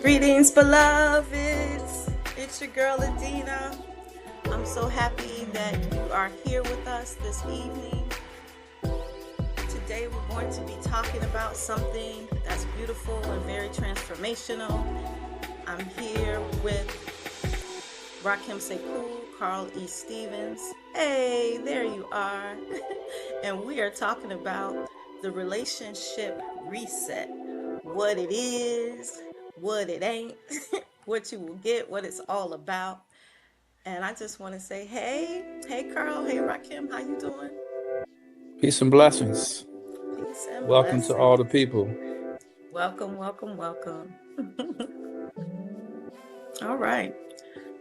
Greetings, beloveds. It's your girl, Adina. I'm so happy that you are here with us this evening. Today, we're going to be talking about something that's beautiful and very transformational. I'm here with Rakim Sekou, Carl E. Stevens. Hey, there you are. And we are talking about the relationship reset. What it is, what it ain't, what you will get, what it's all about. And I just want to say, hey Carl, hey Rakim, how you doing? Peace and blessings. Peace and Welcome to all the people. Welcome, welcome, welcome. All right.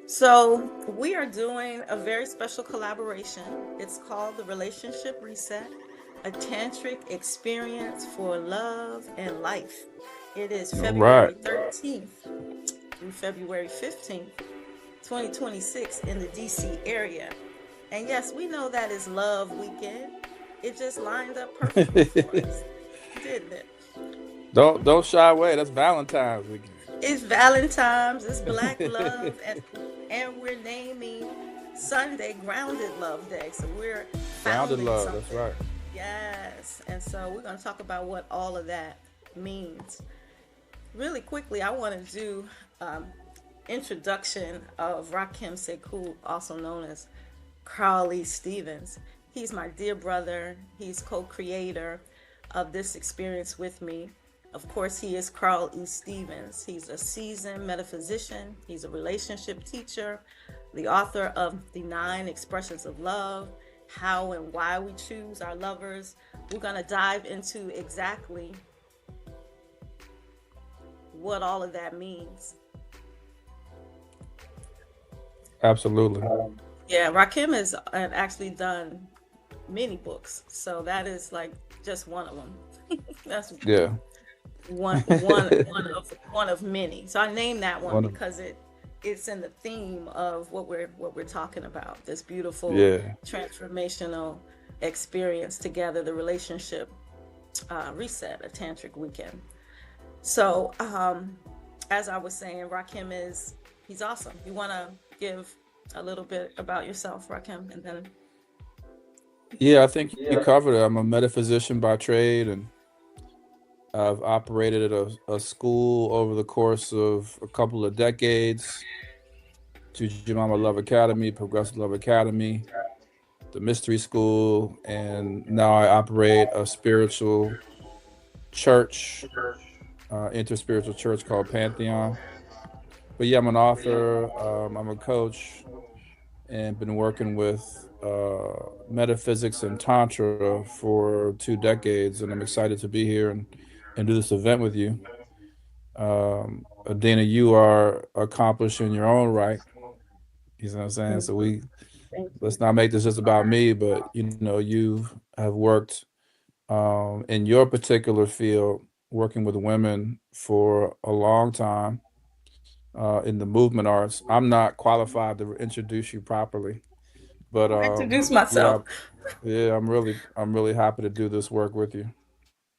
So we are doing a very special collaboration. It's called the Relationship Reset, a Tantric experience for love and life. It is February 13th through February 15th, 2026 in the DC area. And yes, we know that is Love Weekend. It just lined up perfectly for us, didn't it? Don't shy away. That's Valentine's weekend. It's Valentine's, it's Black Love, and we're naming Sunday Grounded Love Day. So we're Grounded love, something. That's right. Yes, and so we're going to talk about what all of that means. Really quickly, I want to do introduction of Rakim Sekou, also known as Carl E. Stevens. He's my dear brother. He's co-creator of this experience with me. Of course, he is Carl E. Stevens. He's a seasoned metaphysician. He's a relationship teacher, the author of The 9 Expressions of Love, How and Why We Choose Our Lovers. We're going to dive into exactly what all of that means. Absolutely. Yeah, Rakim has actually done many books, so that is like just one of them. That's one of many. So I named that one because it's in the theme of what we're talking about. This beautiful transformational experience together, the relationship reset, a tantric weekend. So as I was saying, Rakim he's awesome. You want to give a little bit about yourself, Rakim, and then I think you covered it. I'm a metaphysician by trade, and I've operated at a school over the course of a couple of decades. Tujimama Love Academy, Progressive Love Academy, the Mystery School, and now I operate a spiritual church, interspiritual church called Pantheon. But yeah, I'm an author, I'm a coach, and been working with metaphysics and Tantra for 2 decades, and I'm excited to be here and do this event with you. Adina, you are accomplished in your own right. You know what I'm saying? So let's not make this just about me, but you have worked in your particular field, working with women for a long time in the movement arts. I'm not qualified to introduce you properly, but introduce myself. I'm really happy to do this work with you.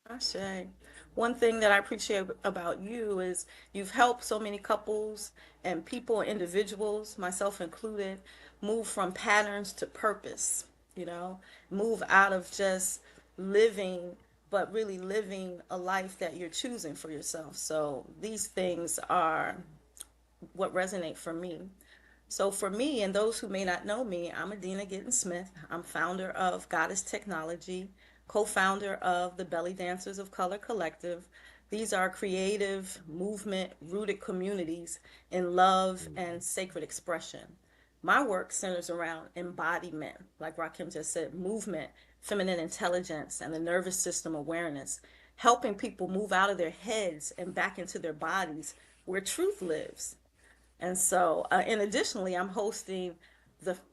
Ashe. One thing that I appreciate about you is you've helped so many couples and people, individuals, myself included, move from patterns to purpose, move out of just living, but really living a life that you're choosing for yourself. So these things are what resonate for me. So for me, and those who may not know me, I'm Adina Gittens-Smith. I'm founder of Goddess Technology, co-founder of the Belly Dancers of Color Collective. These are creative, movement-rooted communities in love and sacred expression. My work centers around embodiment, like Rakim just said, movement, feminine intelligence, and the nervous system awareness, helping people move out of their heads and back into their bodies where truth lives. And so, and additionally, I'm hosting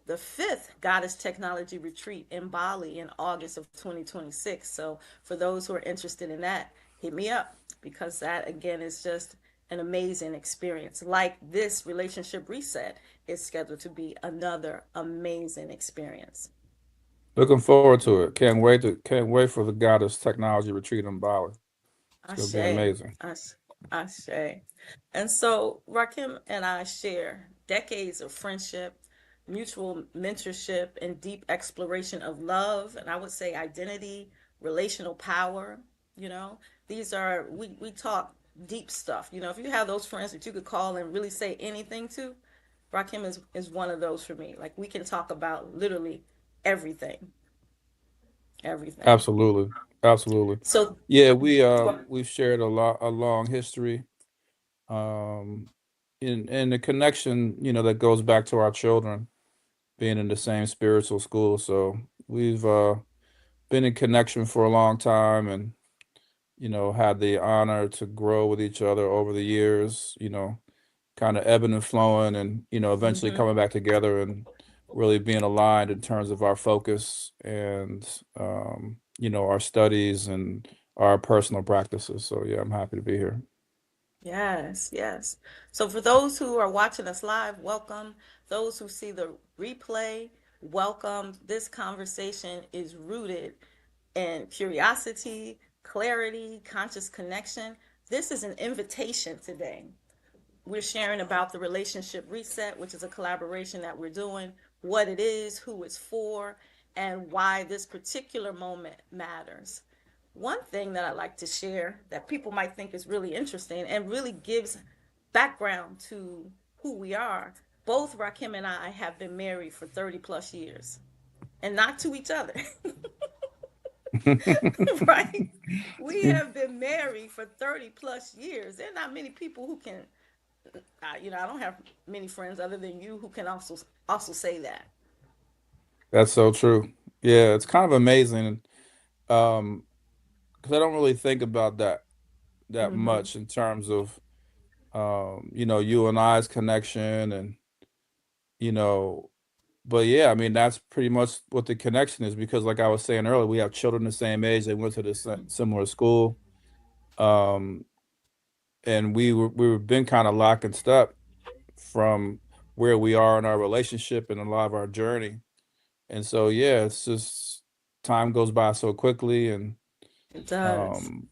the fifth Goddess Technology Retreat in Bali in August of 2026. So, for those who are interested in that, hit me up because that again is just an amazing experience. Like this relationship reset is scheduled to be another amazing experience. Looking forward to it. Can't wait for the Goddess Technology Retreat in Bali. It's gonna be Ashe, amazing. Ashe, Ashe. And so Rakim and I share decades of friendship, mutual mentorship, and deep exploration of love, and I would say identity, relational power. You know, these are, we talk deep stuff. You know, if you have those friends that you could call and really say anything to, Rakim is one of those for me. Like we can talk about literally everything, everything. Absolutely. Absolutely. So, Yeah, we've shared a long history. Um in the connection, that goes back to our children being in the same spiritual school. So we've been in connection for a long time and had the honor to grow with each other over the years, kind of ebbing and flowing and, eventually mhm. coming back together and really being aligned in terms of our focus and, our studies and our personal practices. So, yeah, I'm happy to be here. Yes, yes. So for those who are watching us live, welcome. Those who see the replay, welcome. This conversation is rooted in curiosity, clarity, conscious connection. This is an invitation today. We're sharing about the relationship reset, which is a collaboration that we're doing, what it is, who it's for, and why this particular moment matters. One thing that I like to share that people might think is really interesting and really gives background to who we are. Both Rakim and I have been married for 30 plus years and not to each other, right? We have been married for 30 plus years. There are not many people who can, I don't have many friends other than you who can also say that. That's so true. Yeah, it's kind of amazing. Um, because I don't really think about that Mm-hmm. much in terms of you and I's connection and you know but yeah, I mean that's pretty much what the connection is because like I was saying earlier, we have children the same age, they went to the similar school. Um and we've been kind of lock and step from where we are in our relationship and a lot of our journey. And so yeah, it's just time goes by so quickly and It does. um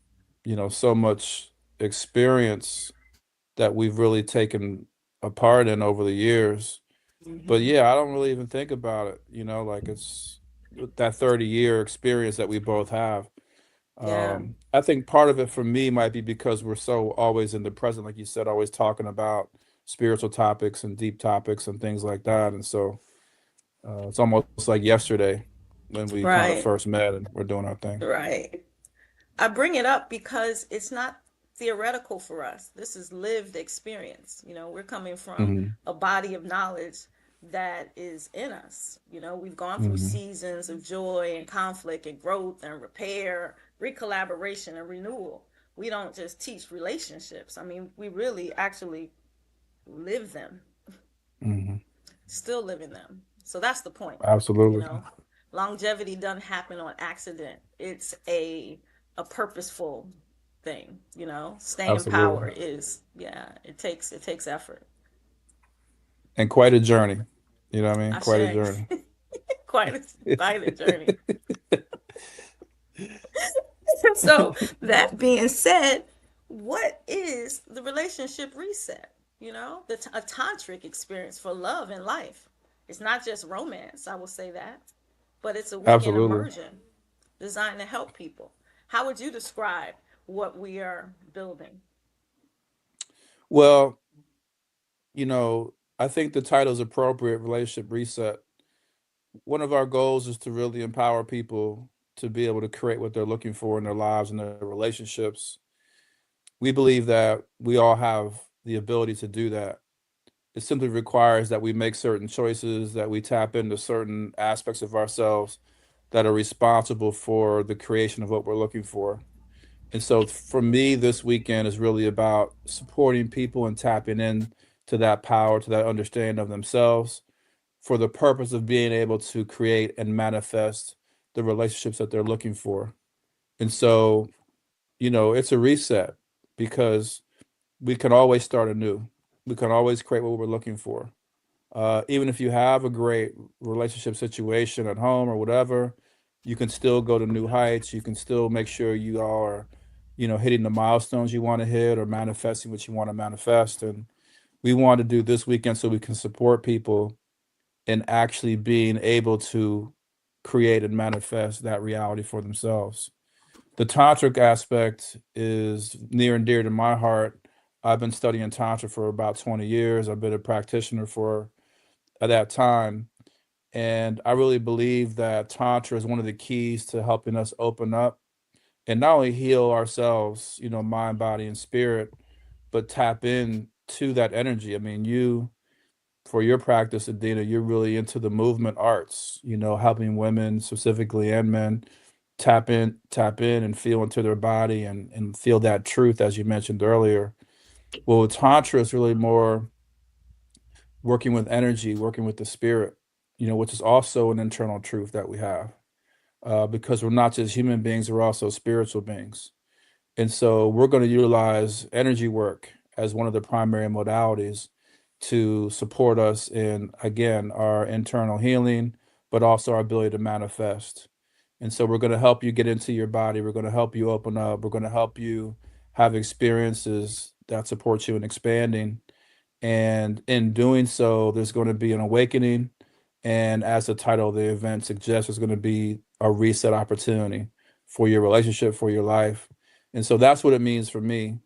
so much experience that we've really taken a part in over the years. But Mm-hmm. yeah, I don't really even think about it, like it's that 30-year experience that we both have. Yeah. I think part of it for me might be because we're so always in the present, like you said, always talking about spiritual topics and deep topics and things like that. And so it's almost like yesterday when we kind of Right. first met and we're doing our thing. Right. I bring it up because it's not theoretical for us. This is lived experience. You know, we're coming from Hmm. a body of knowledge that is in us. You know, we've gone through Hmm. seasons of joy and conflict and growth and repair, recollaboration and renewal. We don't just teach relationships. I mean, we really actually live them, Hmm. still living them. So that's the point. You Absolutely. know, longevity doesn't happen on accident. It's a purposeful thing. You know, staying Absolutely. power is, yeah. It takes effort. And quite a journey. You know what I mean? I Quite a say, journey. quite a journey. So that being said, what is the relationship reset? You know, a tantric experience for love and life. It's not just romance. I will say that, but it's a weekend Absolutely. immersion designed to help people. How would you describe what we are building? Well, I think the title is appropriate, relationship reset. One of our goals is to really empower people to be able to create what they're looking for in their lives and their relationships. We believe that we all have the ability to do that. It simply requires that we make certain choices, that we tap into certain aspects of ourselves that are responsible for the creation of what we're looking for. And so for me, this weekend is really about supporting people and tapping in to that power, to that understanding of themselves for the purpose of being able to create and manifest the relationships that they're looking for. And so, it's a reset because we can always start anew. We can always create what we're looking for. Even if you have a great relationship situation at home or whatever, you can still go to new heights. You can still make sure you are, hitting the milestones you want to hit or manifesting what you want to manifest. And we want to do this weekend so we can support people in actually being able to create and manifest that reality for themselves. The tantric aspect is near and dear to my heart. I've been studying tantra for about 20 years. I've been a practitioner for at that time, and I really believe that tantra is one of the keys to helping us open up and not only heal ourselves, mind, body, and spirit, but tap in to that energy. I mean, for your practice, Adina, you're really into the movement arts, helping women specifically and men tap in and feel into their body and feel that truth, as you mentioned earlier. Well, with Tantra, is really more working with energy, working with the spirit, which is also an internal truth that we have. Because we're not just human beings, we're also spiritual beings. And so we're going to utilize energy work as one of the primary modalities to support us in, again, our internal healing, but also our ability to manifest. And so we're going to help you get into your body. We're going to help you open up. We're going to help you have experiences that support you in expanding. And in doing so, there's going to be an awakening. And as the title of the event suggests, there's going to be a reset opportunity for your relationship, for your life. And so that's what it means for me.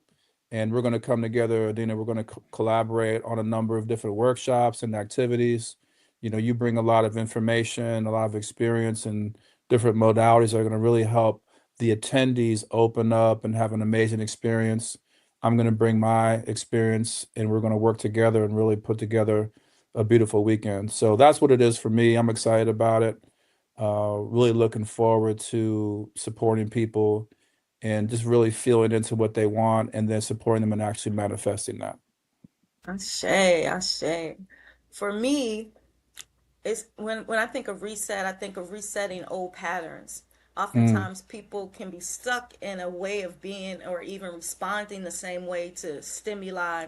And we're going to come together, Adina. We're going to collaborate on a number of different workshops and activities. You bring a lot of information, a lot of experience, and different modalities that are going to really help the attendees open up and have an amazing experience. I'm going to bring my experience, and we're going to work together and really put together a beautiful weekend. So that's what it is for me. I'm excited about it. Really looking forward to supporting people and just really feeling into what they want and then supporting them and actually manifesting that. Ashe, ashe. For me, it's when I think of reset, I think of resetting old patterns. Mm, Oftentimes, people can be stuck in a way of being or even responding the same way to stimuli,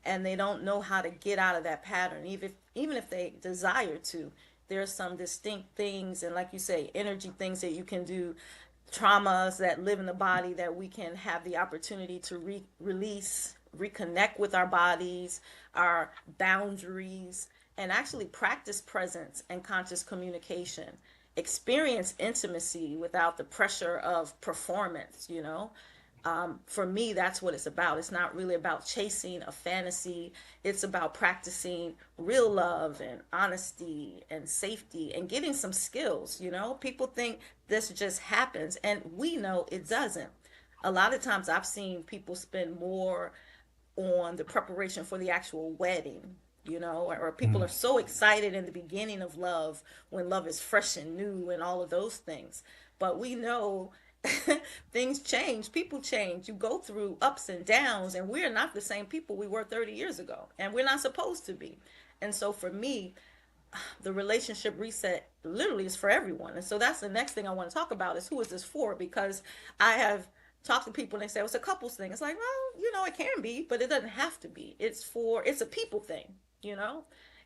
and they don't know how to get out of that pattern. Even if they desire to, there are some distinct things, and like you say, energy things that you can do, traumas that live in the body that we can have the opportunity to release, reconnect with our bodies, our boundaries, and actually practice presence and conscious communication. Experience intimacy without the pressure of performance. For me, that's what it's about. It's not really about chasing a fantasy. It's about practicing real love and honesty and safety and getting some skills. People think this just happens, and we know it doesn't. A lot of times I've seen people spend more on the preparation for the actual wedding, or people mm, are so excited in the beginning of love when love is fresh and new and all of those things. But we know things change, people change. You go through ups and downs, and we're not the same people we were 30 years ago, and we're not supposed to be. And so for me, the relationship reset literally is for everyone. And so that's the next thing I want to talk about is who is this for? Because I have talked to people and they say, well, it's a couples thing. It's like, well, it can be, but it doesn't have to be. It's a people thing.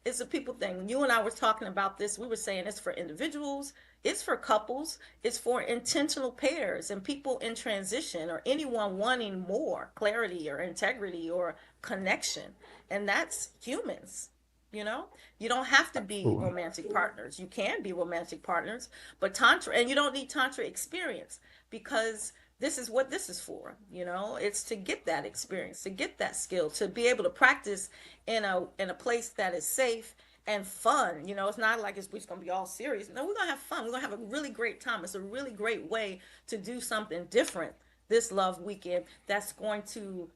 It's a people thing. When you and I were talking about this, we were saying it's for individuals, it's for couples, it's for intentional pairs and people in transition or anyone wanting more clarity or integrity or connection. And that's humans. You know, you don't have to be absolutely. romantic partners. You can be romantic partners, but Tantra, and you don't need Tantra experience because this is what this is for. It's to get that experience, to get that skill, to be able to practice in a place that is safe and fun. It's not like we're just gonna be all serious. No, we're gonna have fun. We're gonna have a really great time. It's a really great way to do something different this love weekend that's going to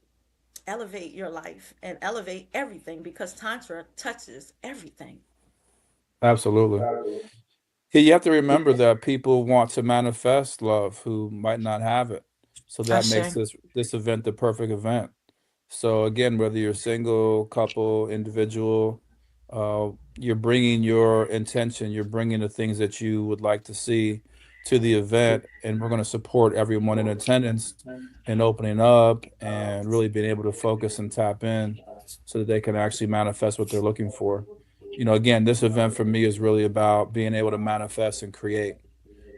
elevate your life and elevate everything because Tantra touches everything. Absolutely. Yeah, you have to remember that people want to manifest love who might not have it. So that makes Ashe. this event the perfect event. So again, whether you're single, couple, individual, uh, you're bringing your intention, you're bringing the things that you would like to see to the event, and we're going to support everyone in attendance and opening up and really being able to focus and tap in so that they can actually manifest what they're looking for. Again, this event for me is really about being able to manifest and create.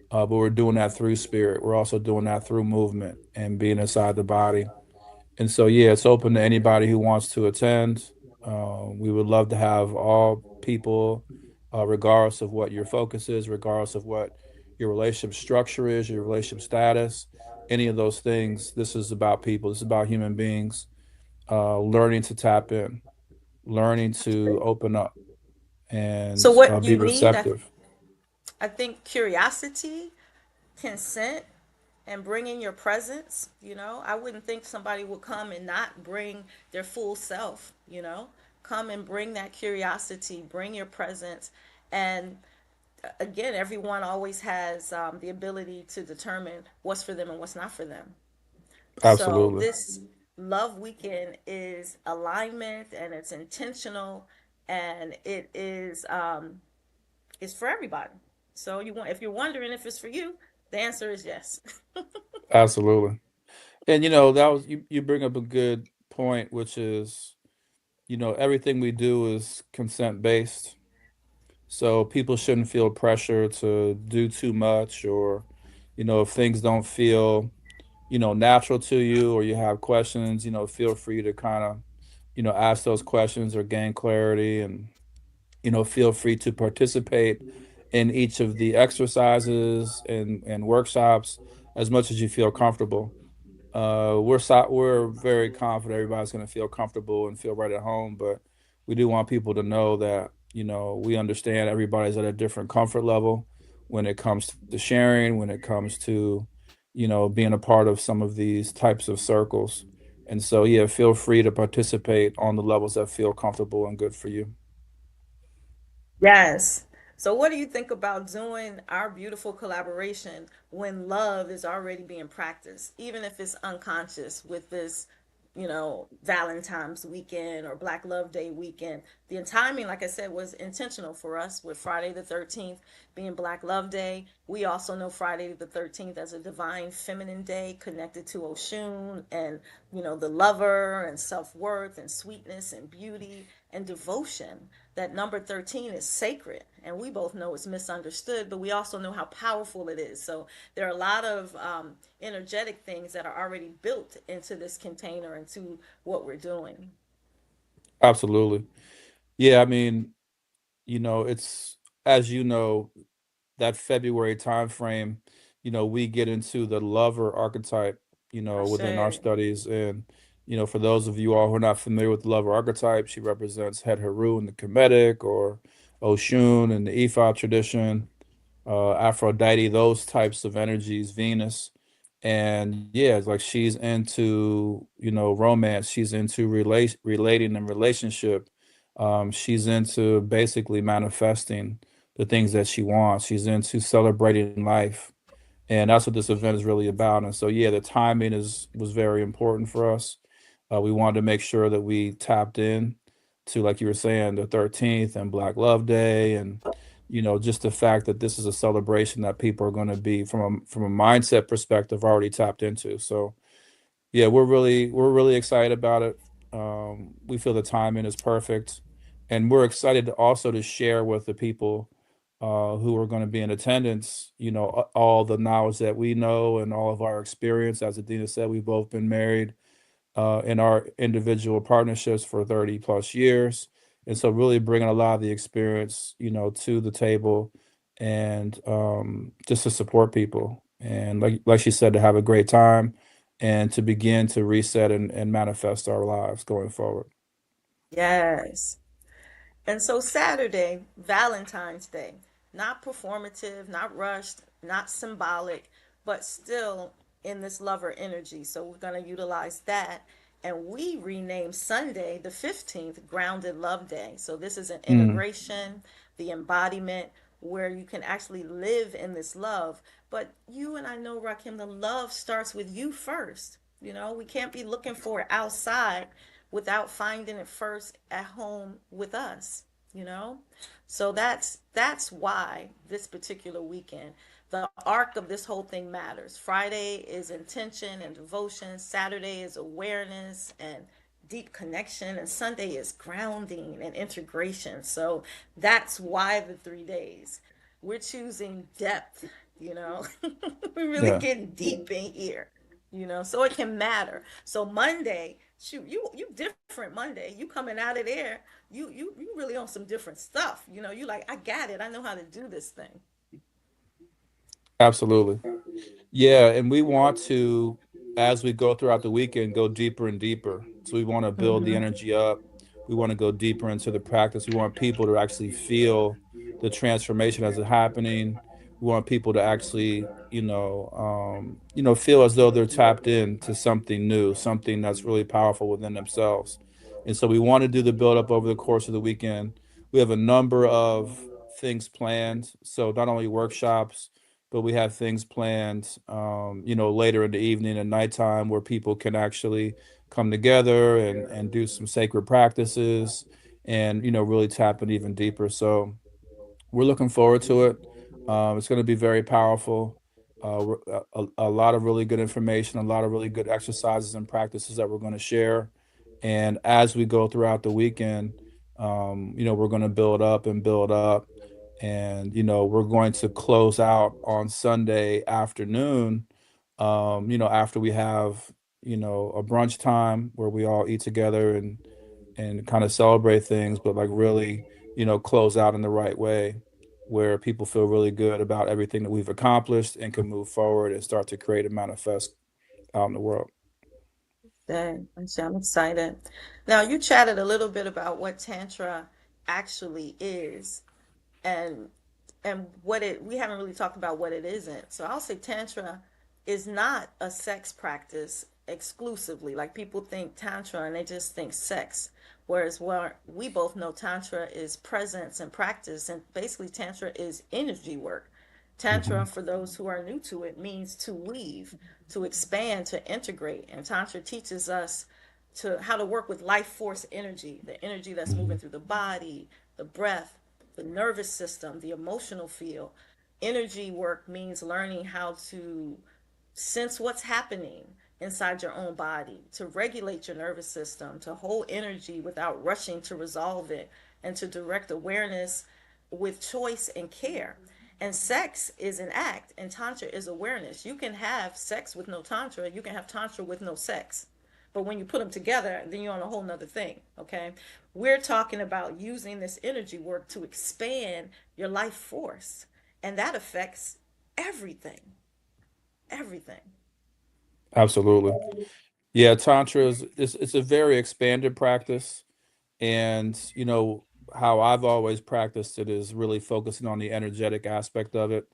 But we're doing that through spirit. We're also doing that through movement and being inside the body. And so, yeah, it's open to anybody who wants to attend. We would love to have all people, regardless of what your focus is, regardless of what your relationship structure is, your relationship status, any of those things. This is about people. This is about human beings learning to tap in, learning to open up, and So what be you need, receptive. I think curiosity, consent, and bringing your presence. I wouldn't think somebody would come and not bring their full self. Come and bring that curiosity, bring your presence. And again, everyone always has the ability to determine what's for them and what's not for them. So Absolutely. this love weekend is alignment, and it's intentional, and it's for everybody. So if you're wondering if it's for you, the answer is yes. Absolutely. And that was you bring up a good point, which is, everything we do is consent based. So people shouldn't feel pressure to do too much, or, if things don't feel, natural to you, or you have questions, feel free to kind of, ask those questions or gain clarity, and, feel free to participate in each of the exercises and workshops as much as you feel comfortable. We're very confident everybody's going to feel comfortable and feel right at home, but we do want people to know that we understand everybody's at a different comfort level when it comes to sharing, when it comes to being a part of some of these types of circles. And so, yeah, feel free to participate on the levels that feel comfortable and good for you. Yes. So, what do you think about doing our beautiful collaboration when love is already being practiced, even if it's unconscious with this, Valentine's weekend or Black Love Day weekend? The timing, like I said, was intentional for us with Friday the 13th being Black Love Day. We also know Friday the 13th as a divine feminine day connected to Oshun and, the lover and self worth and sweetness and beauty and devotion. That number 13 is sacred, and we both know it's misunderstood, but we also know how powerful it is. So there are a lot of energetic things that are already built into this container, into what we're doing. Absolutely. Yeah, I mean, it's, as that February timeframe, we get into the lover archetype, I within our said, studies. And, for those of you all who are not familiar with the lover archetype, she represents Het Heru in the Kemetic, or Oshun in the Ifa tradition, Aphrodite, those types of energies, Venus. And yeah, it's like she's into, romance. She's into relating and relationship. She's into basically manifesting the things that she wants. She's into celebrating life. And that's what this event is really about. And so, yeah, the timing is was very important for us. We wanted to make sure that we tapped in to, like you were saying, the 13th and Black Love Day, and just the fact that this is a celebration that people are going to be, from a mindset perspective, already tapped into. So, yeah, we're really excited about it. We feel the timing is perfect, and we're excited to also to share with the people who are going to be in attendance. All the knowledge that we know and all of our experience. As Adina said, we've both been married in our individual partnerships for 30 plus years. And so really bringing a lot of the experience, to the table, and just to support people. And like she said, to have a great time and to begin to reset and manifest our lives going forward. yes. And so Saturday, Valentine's Day, not performative, not rushed, not symbolic, but still in this lover energy. So we're going to utilize that. And we renamed Sunday, the 15th, Grounded Love Day. So this is an Mm, integration, the embodiment, where you can actually live in this love. But you and I know, Rakim, the love starts with you first. You know, we can't be looking for it outside without finding it first at home with us, you know? So that's why this particular weekend, the arc of this whole thing matters. Friday is intention and devotion, Saturday is awareness and deep connection, and Sunday is grounding and integration. So that's why the 3 days. We're choosing depth, you know. We're really yeah, getting deep in here, so it can matter. So Monday, shoot, you different Monday. You coming out of there, you really on some different stuff. You like, I got it. I know how to do this thing. absolutely. Yeah, and we want to, as we go throughout the weekend, go deeper and deeper. So we want to build the Mm-hmm. energy up. We want to go deeper into the practice. We want people to actually feel the transformation as it's happening. We want people to actually, feel as though they're tapped into something new, something that's really powerful within themselves. And so we want to do the build up over the course of the weekend. We have a number of things planned. So not only workshops, but we have things planned, later in the evening and nighttime where people can actually come together and do some sacred practices and, really tap in even deeper. So we're looking forward to it. It's going to be very powerful. A lot of really good information, a lot of really good exercises and practices that we're going to share. And as we go throughout the weekend, we're going to build up and build up. And, we're going to close out on Sunday afternoon, after we have, a brunch time where we all eat together and kind of celebrate things, but like really, close out in the right way where people feel really good about everything that we've accomplished and can move forward and start to create and manifest out in the world. Dang, I'm excited. Now, you chatted a little bit about what Tantra actually is, and what it we haven't really talked about what it isn't. So I'll say Tantra is not a sex practice exclusively. Like, people think Tantra and they just think sex. Whereas where we both know Tantra is presence and practice, and basically Tantra is energy work. Tantra, Hmm. for those who are new to it, means to weave, to expand, to integrate. And Tantra teaches us how to work with life force energy, the energy that's moving Hmm. through the body, the breath, the nervous system, the emotional field. Energy work means learning how to sense what's happening inside your own body, to regulate your nervous system, to hold energy without rushing to resolve it, and to direct awareness with choice and care. And sex is an act, and Tantra is awareness. You can have sex with no Tantra, you can have Tantra with no sex. But when you put them together, then you're on a whole nother thing, okay? We're talking about using this energy work to expand your life force, and that affects everything, everything. Absolutely. Yeah, Tantra it's a very expanded practice. And, how I've always practiced it is really focusing on the energetic aspect of it,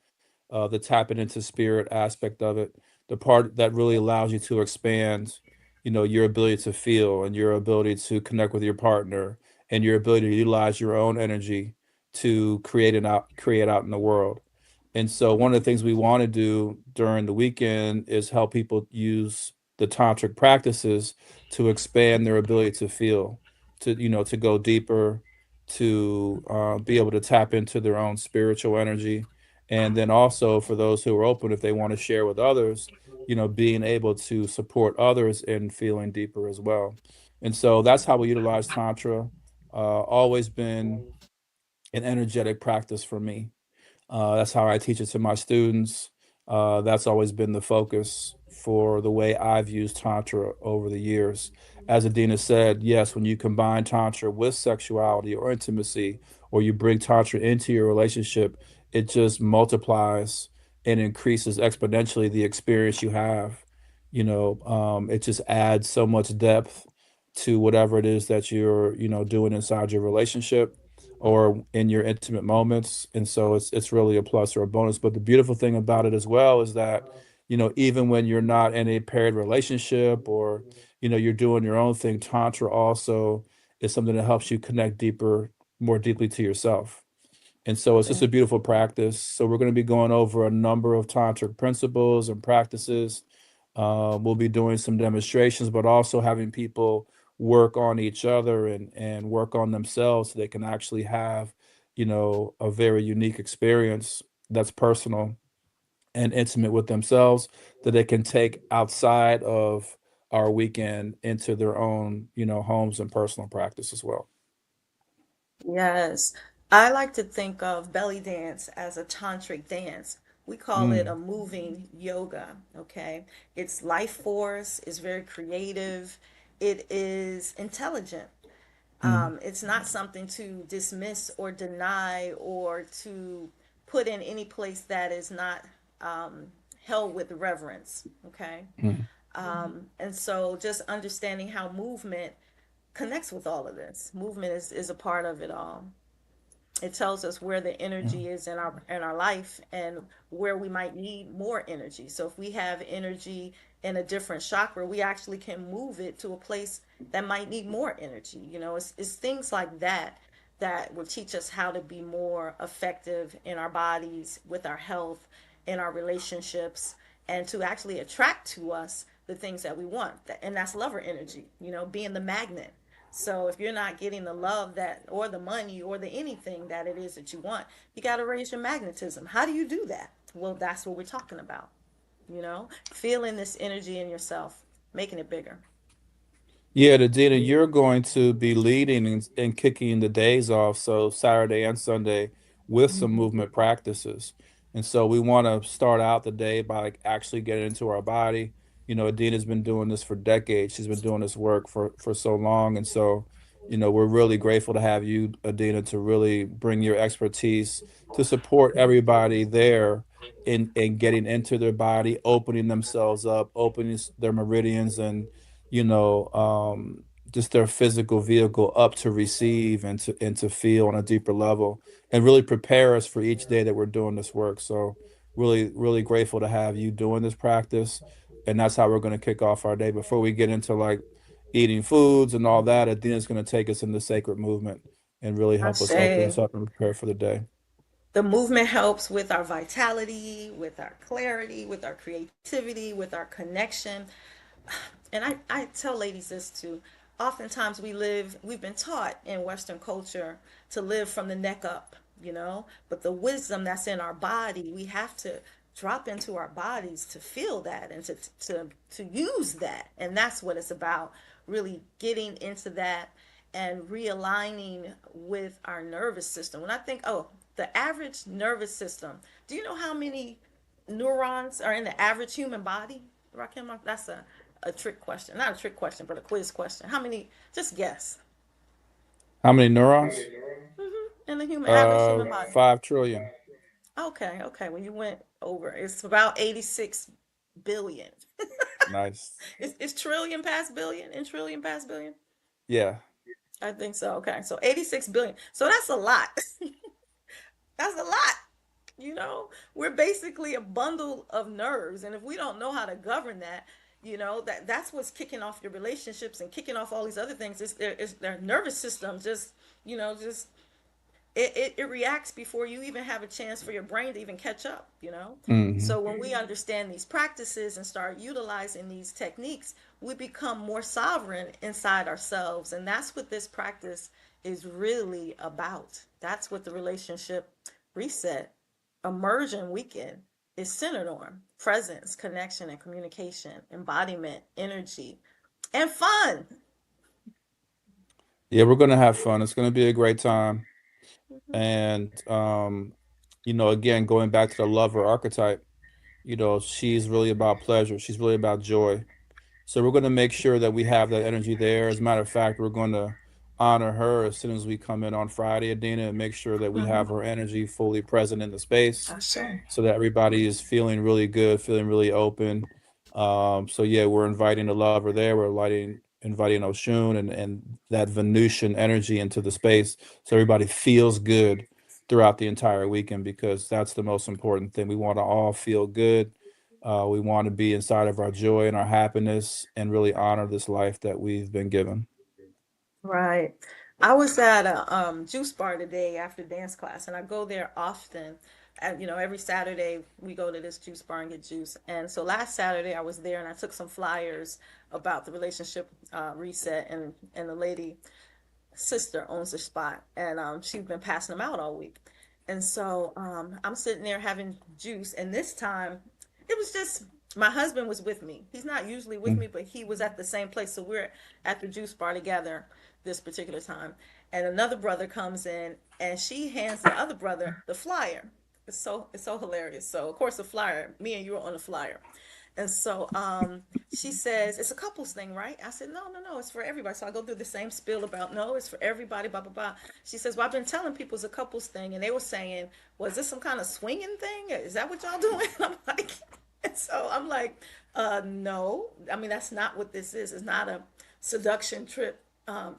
the tapping into spirit aspect of it, the part that really allows you to expand, your ability to feel and your ability to connect with your partner and your ability to utilize your own energy to create out in the world. And so one of the things we want to do during the weekend is help people use the tantric practices to expand their ability to feel, to go deeper, to be able to tap into their own spiritual energy. And then also for those who are open, if they want to share with others, being able to support others in feeling deeper as well. And so that's how we utilize Tantra. Always been an energetic practice for me. That's how I teach it to my students. That's always been the focus for the way I've used Tantra over the years. As Adina said, yes, when you combine Tantra with sexuality or intimacy, or you bring Tantra into your relationship, it just multiplies and increases exponentially the experience you have. It just adds so much depth to whatever it is that you're, doing inside your relationship or in your intimate moments. And so it's really a plus or a bonus. But the beautiful thing about it as well is that, even when you're not in a paired relationship or you're doing your own thing, Tantra also is something that helps you connect more deeply to yourself. And so it's just a beautiful practice. So we're going to be going over a number of tantric principles and practices. We'll be doing some demonstrations, but also having people work on each other and work on themselves so they can actually have, a very unique experience that's personal and intimate with themselves that they can take outside of our weekend into their own, homes and personal practice as well. Yes. I like to think of belly dance as a tantric dance. We call it a Mm, moving yoga, okay? It's life force, it's very creative, it is intelligent. mm, It's not something to dismiss or deny or to put in any place that is not held with reverence, okay? mm. And so just understanding how movement connects with all of this. Movement is a part of it all. It tells us where the Yeah. energy is in our life and where we might need more energy. So if we have energy in a different chakra, we actually can move it to a place that might need more energy. It's things like that that will teach us how to be more effective in our bodies, with our health, in our relationships, and to actually attract to us the things that we want. And that's lover energy, being the magnet. So if you're not getting the love that, or the money, or the anything that it is that you want, you got to raise your magnetism. How do you do that? Well, that's what we're talking about. Feeling this energy in yourself, making it bigger. Yeah, Adina, you're going to be leading and kicking the days off, so Saturday and Sunday, with some movement practices. And so we want to start out the day by like actually getting into our body. Adina's been doing this for decades. She's been doing this work for so long. And so, we're really grateful to have you, Adina, to really bring your expertise to support everybody there in getting into their body, opening themselves up, opening their meridians and you know, just their physical vehicle up to receive and to feel on a deeper level and really prepare us for each day that we're doing this work. So really, really grateful to have you doing this practice. And that's how we're going to kick off our day. Before we get into like eating foods and all that, Adina's going to take us in the sacred movement and really I help us open say us up and prepare for the day. the movement helps with our vitality, with our clarity, with our creativity, with our connection. And I tell ladies this too. Oftentimes we've been taught in Western culture to live from the neck up. But the wisdom that's in our body, we have to drop into our bodies to feel that and to to use that. And that's what it's about, really getting into that and realigning with our nervous system. When I think, oh, the average nervous system, do you know how many neurons are in the average human body? Rakim, that's a trick question. Not a trick question, but a quiz question. How many? Just guess. How many neurons? In the average human body. 5 trillion. Okay, okay. When you went over, it's about 86 billion. Nice. Is trillion past billion and trillion past billion? Yeah. I think so. Okay, so 86 billion. So that's a lot. That's a lot. We're basically a bundle of nerves, and if we don't know how to govern that, that's what's kicking off your relationships and kicking off all these other things. It's their nervous system just it reacts before you even have a chance for your brain to even catch up. Hmm. So when we understand these practices and start utilizing these techniques, we become more sovereign inside ourselves, and that's what this practice is really about. That's what the relationship reset immersion weekend is centered on: presence, connection, and communication, embodiment, energy, and fun. Yeah, we're gonna have fun. It's gonna be a great time. And again, going back to the lover archetype, she's really about pleasure. She's really about joy. So we're gonna make sure that we have that energy there. As a matter of fact, we're gonna honor her as soon as we come in on Friday, Adina, and make sure that we have her energy fully present in the space Ashe. so that everybody is feeling really good, feeling really open. So yeah, we're inviting the lover there. We're inviting Oshun and that Venusian energy into the space so everybody feels good throughout the entire weekend because that's the most important thing. We want to all feel good We want to be inside of our joy and our happiness and really honor this life that we've been given. Right. I was at a juice bar today after dance class, and I go there often. And, every Saturday we go to this juice bar and get juice. And so last Saturday I was there and I took some flyers about the relationship reset, and the lady sister owns the spot, and she's been passing them out all week. And so I'm sitting there having juice, and this time it was just my husband was with me. He's not usually with Mm. me, but he was at the same place, so we're at the juice bar together this particular time. And another brother comes in, and she hands the other brother the flyer. It's so hilarious. So of course the flyer, me and you were on the flyer. And so she says, it's a couples thing, right? I said, no, no, no, it's for everybody. So I go through the same spiel about, no, it's for everybody, blah, blah, blah. She says, well, I've been telling people it's a couples thing. And they were saying, was this some kind of swinging thing? Is that what y'all doing? And I'm like, no. I mean, that's not what this is. It's not a seduction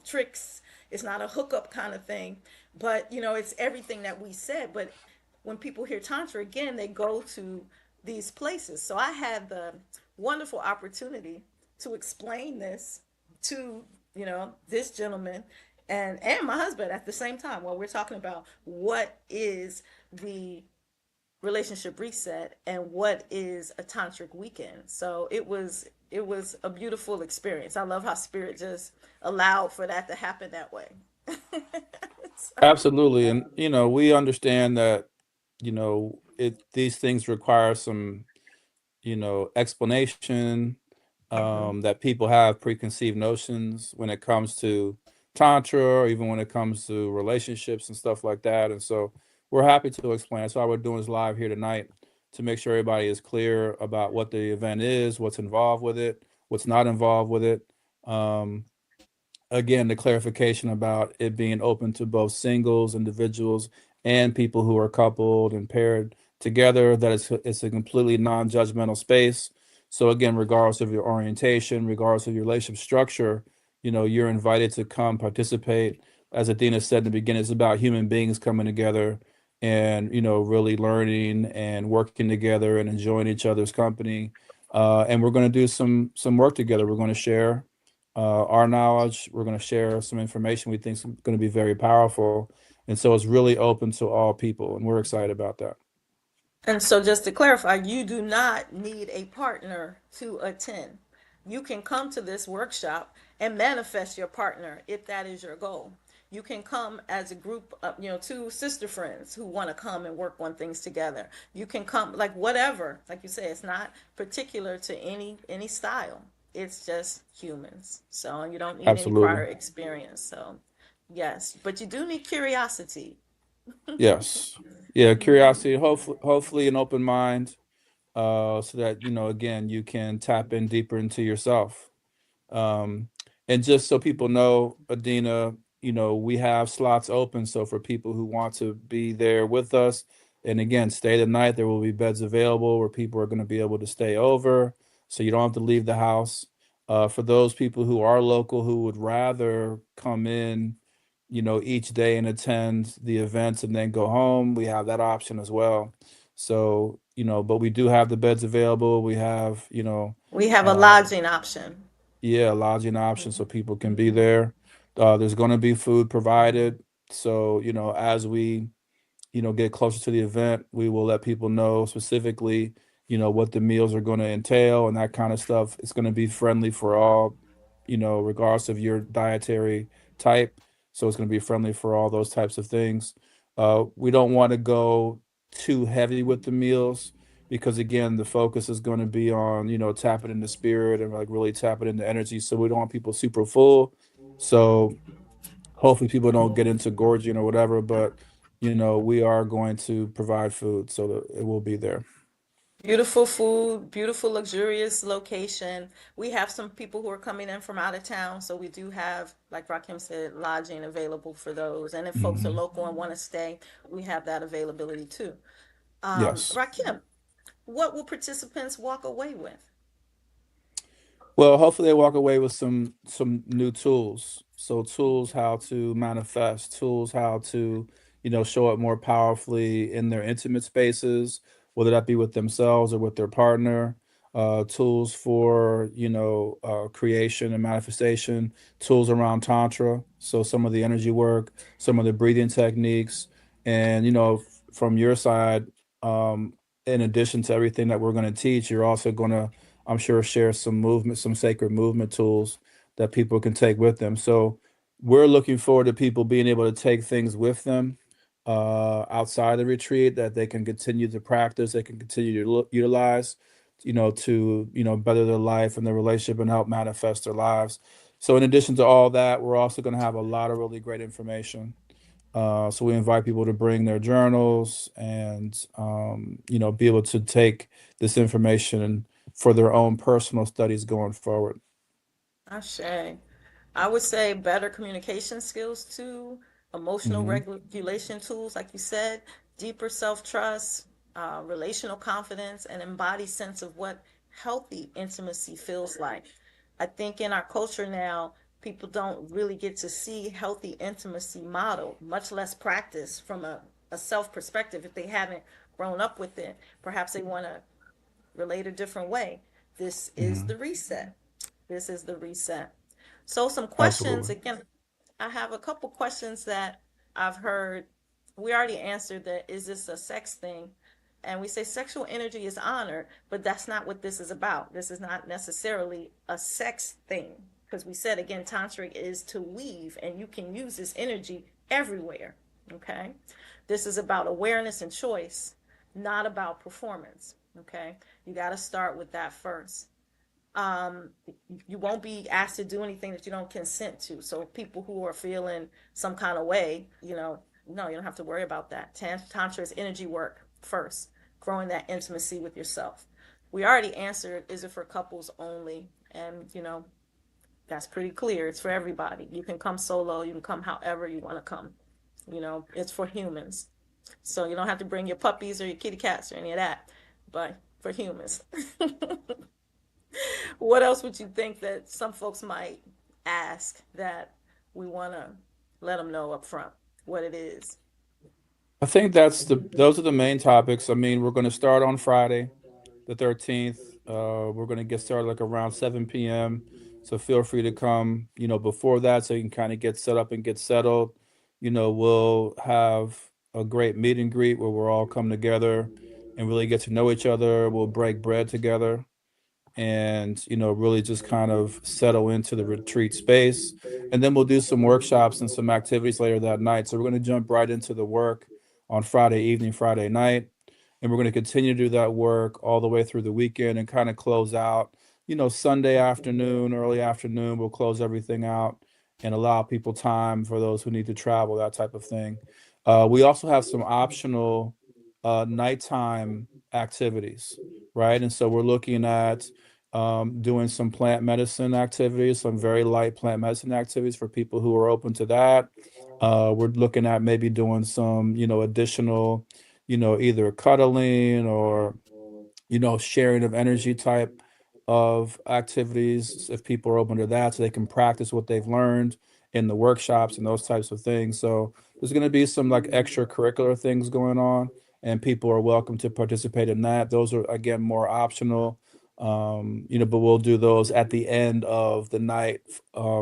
tricks. It's not a hookup kind of thing. But, it's everything that we said. But when people hear Tantra, again, they go to these places. So I had the wonderful opportunity to explain this to, this gentleman and my husband at the same time while we're talking about what is the relationship reset and what is a tantric weekend. So it was a beautiful experience. I love how spirit just allowed for that to happen that way. So, Absolutely. And, we understand that, these things require some, explanation, mhm. that people have preconceived notions when it comes to tantra or even when it comes to relationships and stuff like that. And so we're happy to explain. That's why we're doing this live here tonight, to make sure everybody is clear about what the event is, what's involved with it, what's not involved with it. Um, Again, the clarification about it being open to both singles, individuals, and people who are coupled and paired together, that it's a completely non-judgmental space. So again, regardless of your orientation, regardless of your relationship structure, you're invited to come participate. As Adina said in the beginning, it's about human beings coming together and, really learning and working together and enjoying each other's company. And we're going to do some work together. We're going to share our knowledge. We're going to share some information we think is going to be very powerful. And so it's really open to all people, and we're excited about that. And so, just to clarify, you do not need a partner to attend. You can come to this workshop and manifest your partner if that is your goal. You can come as a group of, two sister friends who want to come and work on things together. You can come like whatever, like you say, it's not particular to any style. It's just humans. So you don't need any Absolutely. prior experience. So yes, but you do need curiosity. Yes. Yeah, curiosity, hopefully an open mind, so that, again, you can tap in deeper into yourself. Um, and just so people know, Adina, we have slots open. So for people who want to be there with us, and again, stay the night, there will be beds available where people are going to be able to stay over. So you don't have to leave the house. For those people who are local who would rather come in, each day and attend the events and then go home, we have that option as well. So, but we do have the beds available. We have, We have a uh, lodging option. yeah, lodging options so Mm-hmm. people can be there. There's going to be food provided. So, as we, get closer to the event, we will let people know specifically, what the meals are going to entail and that kind of stuff. It's going to be friendly for all, regardless of your dietary type. So it's going to be friendly for all those types of things. We don't want to go too heavy with the meals because again, the focus is going to be on, tapping into spirit and like really tapping into energy. So we don't want people super full. So hopefully people don't get into gorging or whatever, but we are going to provide food so that it will be there. Beautiful food, beautiful, luxurious location. We have some people who are coming in from out of town, so we do have, like Rakim said, lodging available for those. And if folks are Hmm. local and want to stay, we have that availability too. Yes. Rakim, what will participants walk away with? Well, hopefully they walk away with some new tools. So tools how to manifest, tools how to, show up more powerfully in their intimate spaces, whether that be with themselves or with their partner. Tools for creation and manifestation, tools around tantra, so some of the energy work, some of the breathing techniques, and from your side, um, in addition to everything that we're going to teach, you're also going to, I'm sure, share some sacred movement tools that people can take with them. So we're looking forward to people being able to take things with them outside the retreat that they can continue to practice, they can continue to utilize, to better their life and their relationship and help manifest their lives. So in addition to all that, we're also going to have a lot of really great information. So we invite people to bring their journals and be able to take this information for their own personal studies going forward. Ashe. I would say better communication skills too, emotional Hmm. regulation tools, like you said, deeper self trust, relational confidence, and embodied sense of what healthy intimacy feels like. I think in our culture now, people don't really get to see healthy intimacy model, much less practice from a self perspective if they haven't grown up with it. Perhaps they want to relate a different way. This is Hmm. the reset. This is the reset. So, some questions Absolutely. again. I have a couple questions that I've heard. We already answered that. Is this a sex thing? And we say sexual energy is honored, but that's not what this is about. This is not necessarily a sex thing. Because we said again, tantric is to weave, and you can use this energy everywhere. Okay. This is about awareness and choice, not about performance. Okay. You got to start with that first. um, you won't be asked to do anything that you don't consent to. So people who are feeling some kind of way, no, you don't have to worry about that. Tantra is energy work first, growing that intimacy with yourself. We already answered, is it for couples only? And, that's pretty clear. It's for everybody. You can come solo, you can come however you want to come. It's for humans. So you don't have to bring your puppies or your kitty cats or any of that, but for humans. What else would you think that some folks might ask that we want to let them know up front what it is? I think those are the main topics. I mean, we're going to start on Friday, the 13th. We're going to get started like around 7 p.m. So feel free to come, before that so you can kind of get set up and get settled. We'll have a great meet and greet where we'll all come together and really get to know each other. We'll break bread together and really just kind of settle into the retreat space, and then we'll do some workshops and some activities later that night. So we're going to jump right into the work on Friday evening, Friday night, and we're going to continue to do that work all the way through the weekend and kind of close out, Sunday afternoon, early afternoon. We'll close everything out and allow people time for those who need to travel, that type of thing. We also have some optional nighttime activities, right? And so we're looking at doing some plant medicine activities, some very light plant medicine activities for people who are open to that. We're looking at maybe doing some, additional, either cuddling or sharing of energy type of activities if people are open to that, so they can practice what they've learned in the workshops and those types of things. So there's going to be some like extracurricular things going on, and people are welcome to participate in that. Those are again more optional. But we'll do those at the end of the night,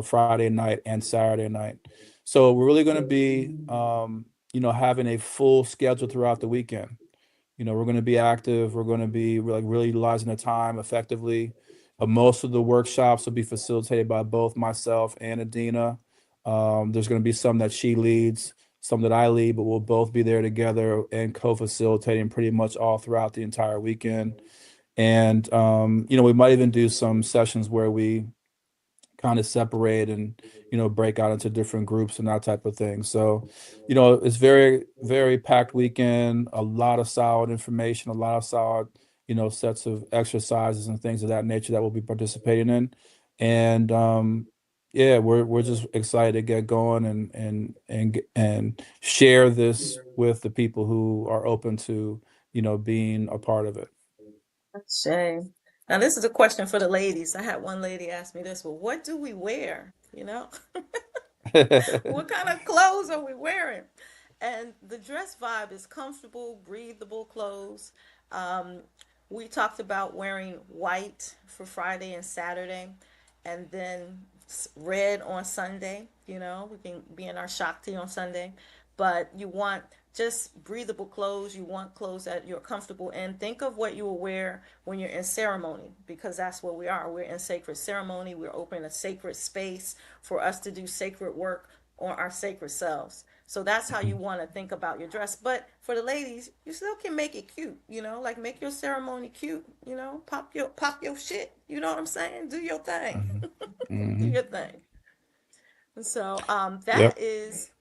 Friday night and Saturday night. So we're really going to be having a full schedule throughout the weekend. We're going to be active. We're going to be like really utilizing the time effectively. Most of the workshops will be facilitated by both myself and Adina. There's going to be some that she leads, some that I lead, but we'll both be there together and co-facilitating pretty much all throughout the entire weekend. And we might even do some sessions where we kind of separate and break out into different groups and that type of thing. So it's very very packed weekend, a lot of solid information, a lot of solid sets of exercises and things of that nature that we'll be participating in. And yeah, we're just excited to get going and share this with the people who are open to being a part of Shame. Now, this is a question for the ladies. I had one lady ask me this. Well, what do we wear? it. What kind of clothes are we wearing? And the dress vibe is comfortable, breathable clothes. We talked about wearing white for Friday and Saturday, and then red on Sunday. You know, we can be in our Shakti on Sunday, but you want just breathable clothes. You want clothes that you're comfortable in. Think of what you will wear when you're in ceremony, because that's what we are. We're in sacred ceremony. We're opening a sacred space for us to do sacred work on our sacred selves. So that's how you Mhm. want to think about your dress. But for the ladies, you still can make it cute, you know, like make your ceremony cute, you know, pop your shit. You know what I'm saying? Do your thing. Mhm. Do Mhm. your thing. And so that Yep. is,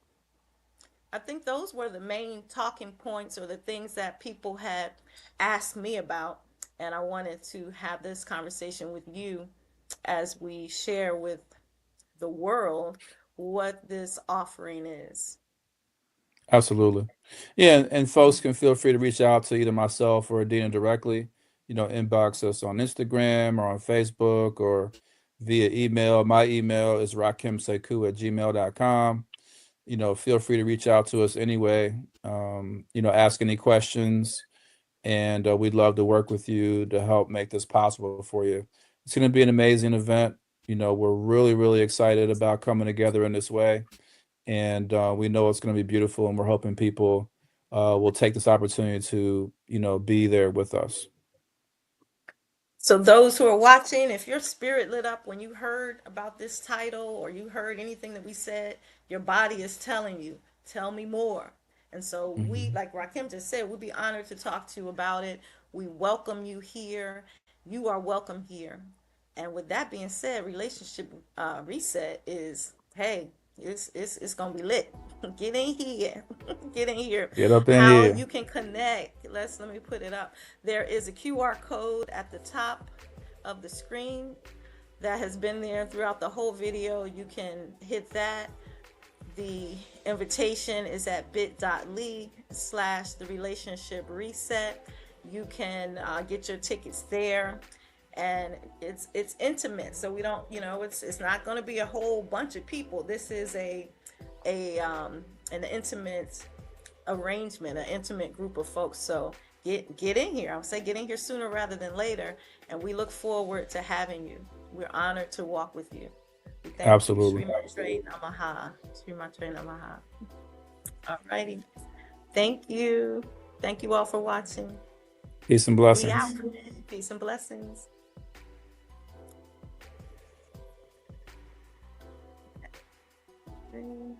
I think those were the main talking points or the things that people had asked me about. And I wanted to have this conversation with you as we share with the world what this offering is. Absolutely. Yeah, and folks can feel free to reach out to either myself or Adina directly. Inbox us on Instagram or on Facebook or via email. My email is rakimseku@gmail.com. Feel free to reach out to us anyway. Ask any questions, and we'd love to work with you to help make this possible for you. It's going to be an amazing event. We're really, really excited about coming together in this way, and we know it's going to be beautiful, and we're hoping people will take this opportunity to be there with us. So those who are watching, if your spirit lit up when you heard about this title or you heard anything that we said, your body is telling you, tell me more. And so we, Hmm. like Rakim just said, we'd be honored to talk to you about it. We welcome you here. You are welcome here. And with that being said, relationship reset is, hey, it's gonna be lit. Get in here. Get in here. Get up in How here. you can connect. Let me put it up. There is a QR code at the top of the screen that has been there throughout the whole video. You can hit that. The invitation is at bit.ly/the relationship reset. You can get your tickets there, and it's intimate. So we don't, it's not going to be a whole bunch of people. This is a an intimate arrangement, an intimate group of folks. So get in here. I would say get in here sooner rather than later, and we look forward to having you. We're honored to walk with you. We thank you, Sri Absolutely. Matre Namaha. Sri Matre Namaha. All righty. Thank you. Thank you all for watching. Peace and We out. blessings. Peace and blessings. Okay.